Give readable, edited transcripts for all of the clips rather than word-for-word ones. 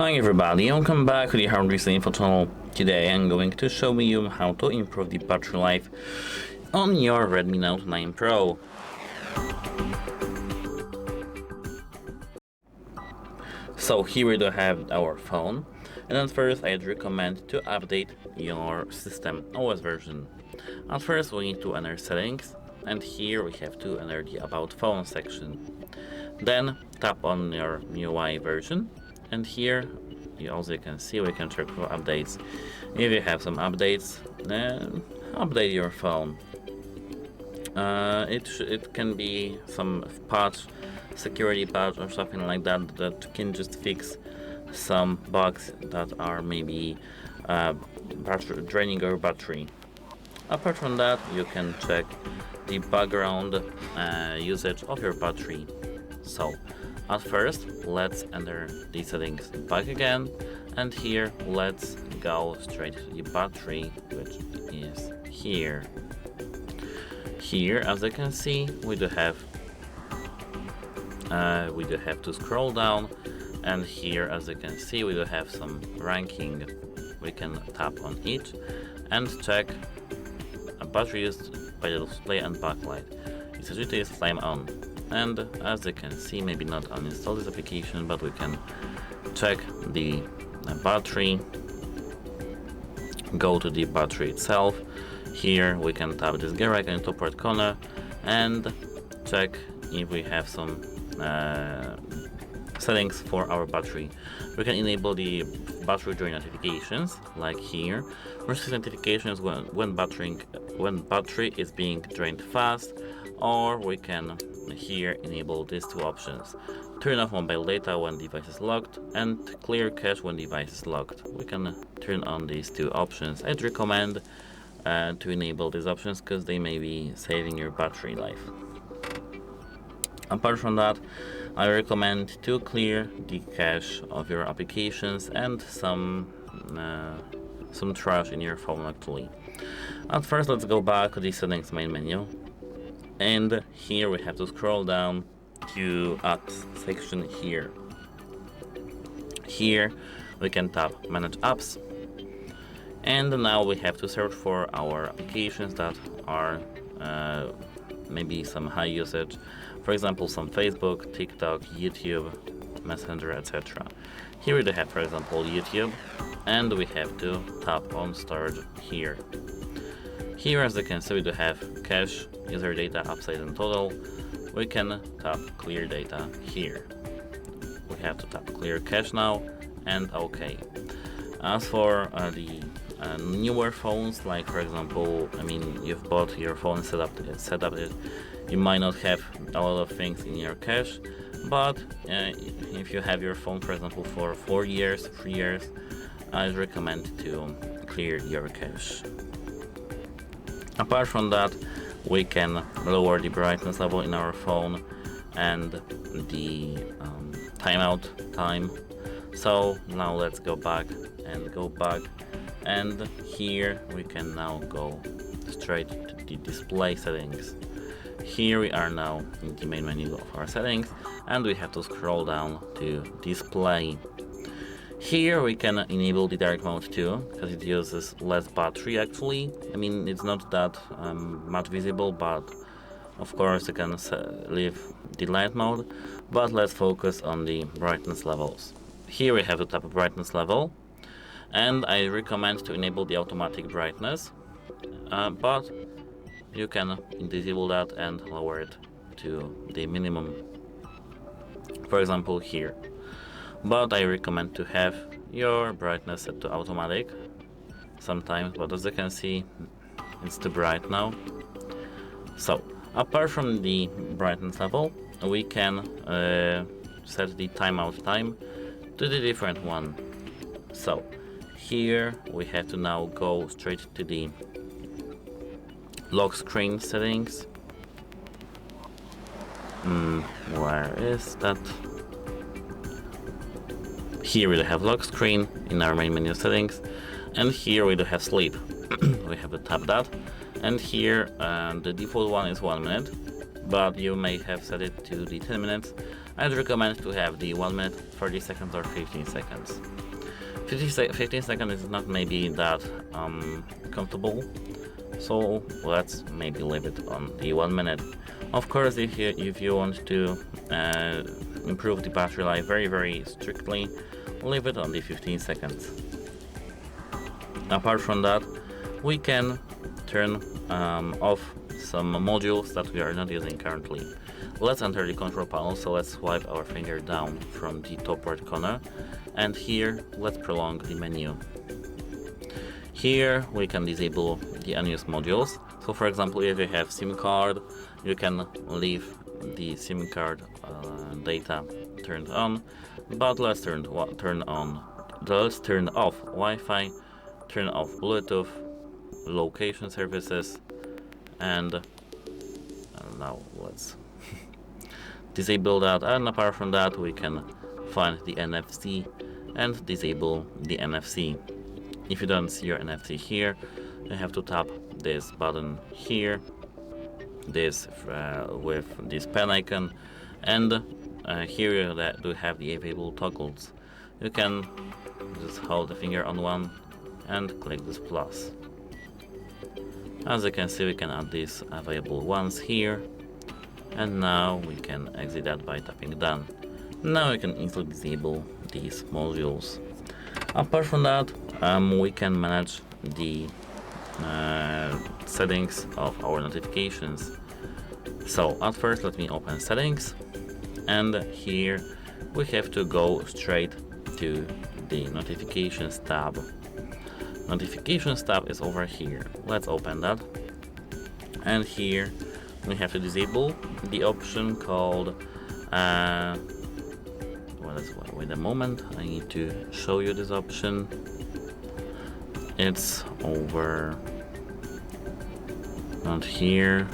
Hi everybody, welcome back to the HardReset.Info channel. Today I'm going to show you how to improve the battery life on your Redmi Note 9 Pro. So here we do have our phone, and at first I'd recommend to update your system OS version. At first we need to enter settings, and here we have to enter the about phone section. Then tap on your MIUI version, and here, as you can see, we can check for updates. If you have some updates, update your phone. It can be some patch, security patch or something like that that can just fix some bugs that are maybe draining your battery. Apart from that, you can check the background usage of your battery. So at first, let's enter the settings back again, and here let's go straight to the battery, which is here. Here, as you can see, we do have to scroll down, and here, as you can see, we do have some ranking. We can tap on each and check a battery used by the display and backlight. It says it is flame on. And as you can see, maybe not uninstall this application, but we can check the battery, go to the battery itself. Here we can tap this gear icon in top right corner and check if we have some settings for our battery. We can enable the battery drain notifications, like here. Receive notifications when battery is being drained fast, or we can here enable these two options: turn off mobile data when device is locked and clear cache when device is locked. We can turn on these two options. I'd recommend to enable these options because they may be saving your battery life. Apart from that, I recommend to clear the cache of your applications and some trash in your phone actually. At first, let's go back to the settings main menu. And here we have to scroll down to apps section here. Here we can tap manage apps, and now we have to search for our applications that are maybe some high usage, for example some Facebook, TikTok, YouTube, Messenger, etc. Here we have, for example, YouTube, and we have to tap on storage here. Here, as you can see, we do have cache, user data, upside and total. We can tap clear data here. We have to tap clear cache now and OK. As for the newer phones, like for example, you've bought your phone, set up it, you might not have a lot of things in your cache, but if you have your phone, for example, for 4 years, 3 years, I'd recommend to clear your cache. Apart from that, we can lower the brightness level in our phone and the timeout time. So now let's go back, and here we can now go straight to the display settings. Here we are now in the main menu of our settings, and we have to scroll down to display. Here we can enable the dark mode too, because it uses less battery actually. It's not that much visible, but of course you can leave the light mode. But let's focus on the brightness levels. Here we have to tap brightness level, and I recommend to enable the automatic brightness, but you can disable that and lower it to the minimum, for example here. But I recommend to have your brightness set to automatic sometimes, but as you can see, it's too bright now. So apart from the brightness level, we can set the timeout time to the different one. So here we have to now go straight to the lock screen settings. Where is that? Here we do have lock screen in our main menu settings, and here we do have sleep. We have to tap that, and here the default one is 1 minute, but you may have set it to the 10 minutes, I'd recommend to have the 1 minute, 30 seconds or 15 seconds. 15 seconds is not maybe that comfortable, so let's maybe leave it on the 1 minute. Of course, if you want to improve the battery life very strictly, leave it on the 15 seconds. Apart from that, we can turn off some modules that we are not using currently. Let's enter the control panel, so let's swipe our finger down from the top right corner, and here let's prolong the menu. Here we can disable the unused modules. So for example, if you have SIM card, you can leave the SIM card data turned on, but let's turn off Wi-Fi, turn off Bluetooth, location services, and now let's disable that. And apart from that, we can find the NFC and disable the NFC. If you don't see your NFC here, you have to tap this button here, this with this pen icon, and here you do have the available toggles. You can just hold the finger on one and click this plus. As you can see, we can add these available ones here, and now we can exit that by tapping done. Now we can easily disable these modules. Apart from that, we can manage the settings of our notifications. So at first, let me open settings, and here we have to go straight to the notifications tab. Notifications tab is over here. Let's open that, and here we have to disable the option called wait a moment, I need to show you this option. It's over, not here,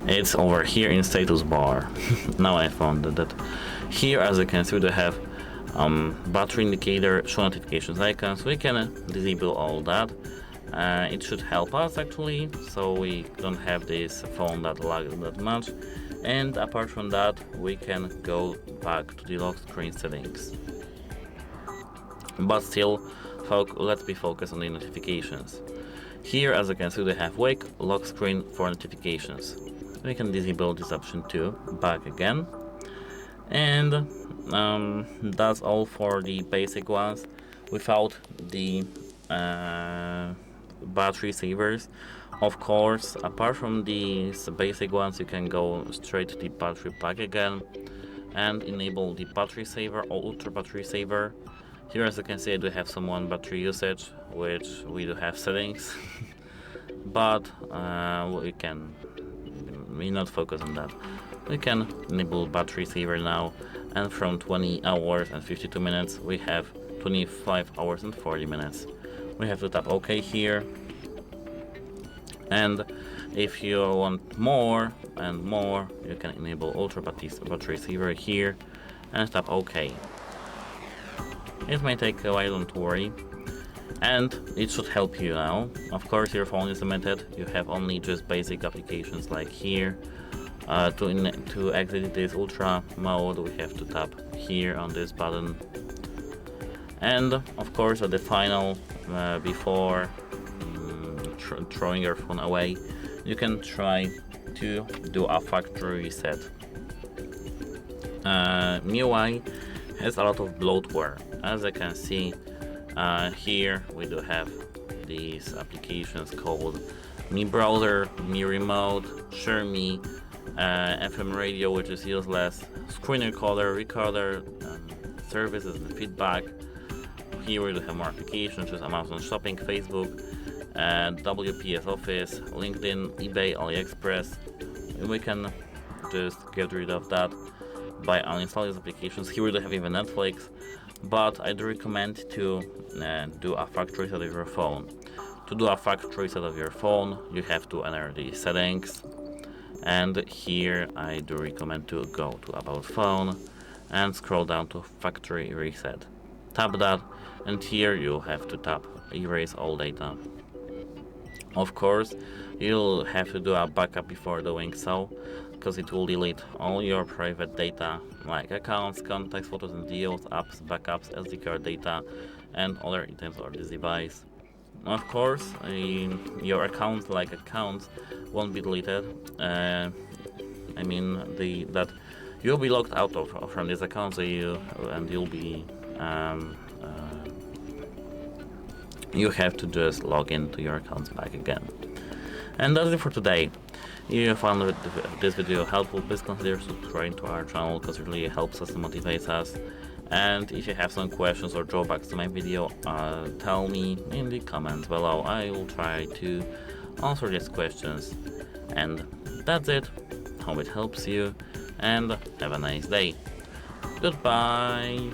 it's over here in status bar. Now I found that here, as you can see, we have battery indicator, show notifications icons. We can disable all that. It should help us actually, so we don't have this phone that lags that much. And apart from that, we can go back to the lock screen settings. But still, let's be focused on the notifications. Here, as you can see, we have wake, lock screen for notifications. We can disable this option too, back again. And that's all for the basic ones, without the battery savers. Of course, apart from these basic ones, you can go straight to the battery pack again and enable the battery saver or ultra battery saver. Here, as you can see, I do have some one battery usage, which we do have settings, but we not focus on that. We can enable battery saver now, and from 20 hours and 52 minutes, we have 25 hours and 40 minutes. We have to tap OK here. And if you want more and more, you can enable ultra battery saver here and tap OK. It may take a while, don't worry, and it should help you now. Of course, your phone is limited. You have only just basic applications like here. To exit this ultra mode, we have to tap here on this button. And of course, at the final, before throwing your phone away, you can try to do a factory reset. MIUI has a lot of bloatware. As you can see, here we do have these applications called Mi Browser, Mi Remote, Share Me, FM radio, which is useless, screen recorder, services and feedback. Here we do have more applications, such as Amazon Shopping, Facebook, WPS Office, LinkedIn, eBay, AliExpress. We can just get rid of that by uninstalling these applications. Here we do have even Netflix, but I do recommend to do a factory reset of your phone. To do a factory reset of your phone, you have to enter the settings, and here I do recommend to go to About Phone and scroll down to Factory Reset. Tap that, and here you have to tap Erase All Data. Of course, you'll have to do a backup before doing so, because it will delete all your private data like accounts, contacts, photos and videos, apps, backups, SD card data, and other items on this device. Of course, your accounts won't be deleted. That you'll be logged out from this account, so you'll be you have to just log into your accounts back again. And that's it for today. If you found this video helpful, please consider subscribing to our channel, because it really helps us and motivates us. And if you have some questions or drawbacks to my video, tell me in the comments below. I will try to answer these questions. And that's it. Hope it helps you, and have a nice day. Goodbye.